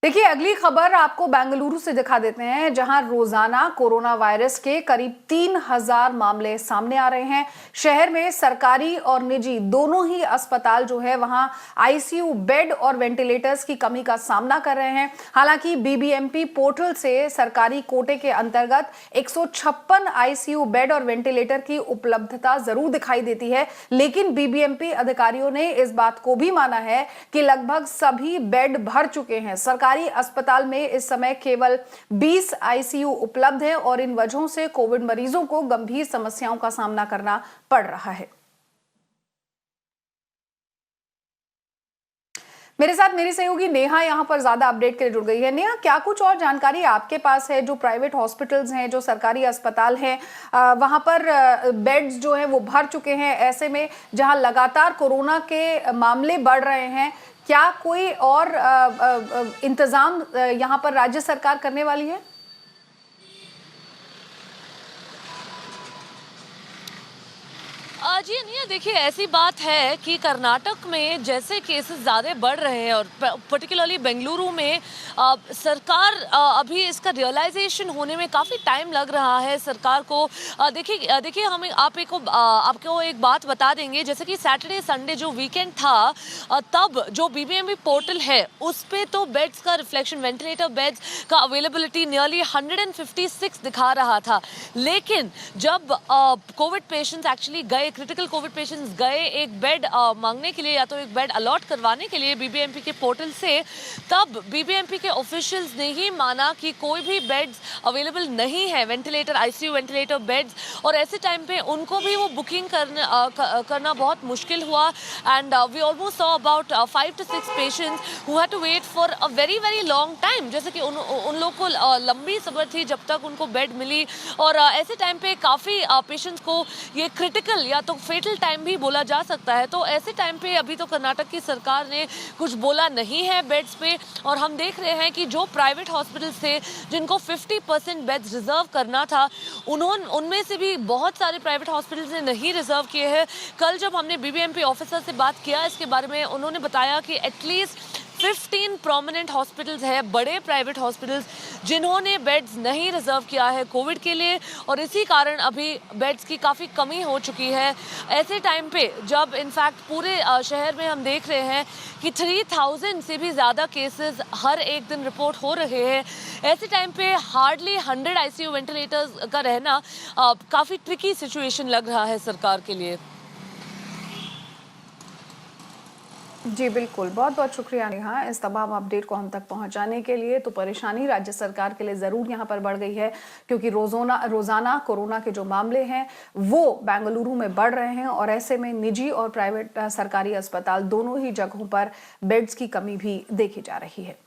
देखिए, अगली खबर आपको बेंगलुरु से दिखा देते हैं, जहां रोजाना कोरोना वायरस के करीब 3000 मामले सामने आ रहे हैं। शहर में सरकारी और निजी दोनों ही अस्पताल जो है वहां आईसीयू बेड और वेंटिलेटर्स की कमी का सामना कर रहे हैं। हालांकि बीबीएमपी पोर्टल से सरकारी कोटे के अंतर्गत 156 आईसीयू बेड और वेंटिलेटर की उपलब्धता जरूर दिखाई देती है, लेकिन बीबीएमपी अधिकारियों ने इस बात को भी माना है कि लगभग सभी बेड भर चुके हैं। सरकारी अस्पताल में इस समय केवल 20 आईसीयू उपलब्ध है और इन वजहों से कोविड मरीजों को गंभीर समस्याओं का सामना करना पड़ रहा है। मेरे साथ मेरी सहयोगी नेहा यहां पर ज्यादा अपडेट के लिए जुड़ गई है। नेहा, क्या कुछ और जानकारी आपके पास है? जो प्राइवेट हॉस्पिटल्स हैं, जो सरकारी अस्पताल हैं, वहां पर बेड्स जो हैं वो भर चुके हैं, ऐसे में जहां लगातार कोरोना के मामले बढ़ रहे हैं, क्या कोई और इंतजाम यहां पर राज्य सरकार करने वाली है? जी नहीं, देखिए ऐसी बात है कि कर्नाटक में जैसे केसेस ज़्यादा बढ़ रहे हैं और पर्टिकुलरली बेंगलुरु में सरकार अभी इसका रियलाइजेशन होने में काफ़ी टाइम लग रहा है सरकार को। देखिए हमें आपको एक बात बता देंगे, जैसे कि सैटरडे संडे जो वीकेंड था, तब जो बीबीएमपी पोर्टल है उस पे तो बेड्स का रिफ्लेक्शन, वेंटिलेटर बेड्स का अवेलेबिलिटी नियरली 156 दिखा रहा था। लेकिन जब कोविड पेशेंट्स एक्चुअली गए, क्रिटिकल कोविड पेशेंट्स गए एक बेड मांगने के लिए या तो एक बेड अलॉट करवाने के लिए बीबीएमपी के पोर्टल से, तब बीबीएमपी के ऑफिशियल्स ने ही माना कि कोई भी बेड्स अवेलेबल नहीं है, वेंटिलेटर, आईसीयू वेंटिलेटर बेड्स, और ऐसे टाइम पे उनको भी वो बुकिंग करना बहुत मुश्किल हुआ। And we almost saw about 5 to 6 patients who had to wait for a very very long time, जैसे कि उन लोग को लंबी सब्र थी जब तक उनको बेड मिली। और ऐसे टाइम पे काफ़ी पेशेंट्स को ये क्रिटिकल या तो फेटल टाइम भी बोला जा सकता है। तो ऐसे टाइम पे अभी तो कर्नाटक की सरकार ने कुछ बोला नहीं है बेड्स पे, और हम देख रहे हैं कि जो प्राइवेट हॉस्पिटल्स थे जिनको 50% बेड्स रिजर्व करना था, उनमें से भी बहुत सारे प्राइवेट हॉस्पिटल्स ने नहीं रिजर्व किए हैं। कल जब हमने बीबीएमपी ऑफिसर से बात किया इसके बारे में, उन्होंने बताया कि एटलीस्ट 15 प्रोमिनेंट हॉस्पिटल्स है, बड़े प्राइवेट हॉस्पिटल्स, जिन्होंने बेड्स नहीं रिजर्व किया है कोविड के लिए, और इसी कारण अभी बेड्स की काफ़ी कमी हो चुकी है। ऐसे टाइम पे जब इनफैक्ट पूरे शहर में हम देख रहे हैं कि 3000 से भी ज़्यादा केसेस हर एक दिन रिपोर्ट हो रहे हैं, ऐसे टाइम पे हार्डली 100 आईसीयू वेंटिलेटर्स का रहना काफ़ी ट्रिकी सिचुएशन लग रहा है सरकार के लिए। जी बिल्कुल, बहुत बहुत शुक्रिया नेहा इस तमाम अपडेट को हम तक पहुंचाने के लिए। तो परेशानी राज्य सरकार के लिए ज़रूर यहां पर बढ़ गई है, क्योंकि रोज़ाना कोरोना के जो मामले हैं वो बेंगलुरु में बढ़ रहे हैं, और ऐसे में निजी और प्राइवेट सरकारी अस्पताल दोनों ही जगहों पर बेड्स की कमी भी देखी जा रही है।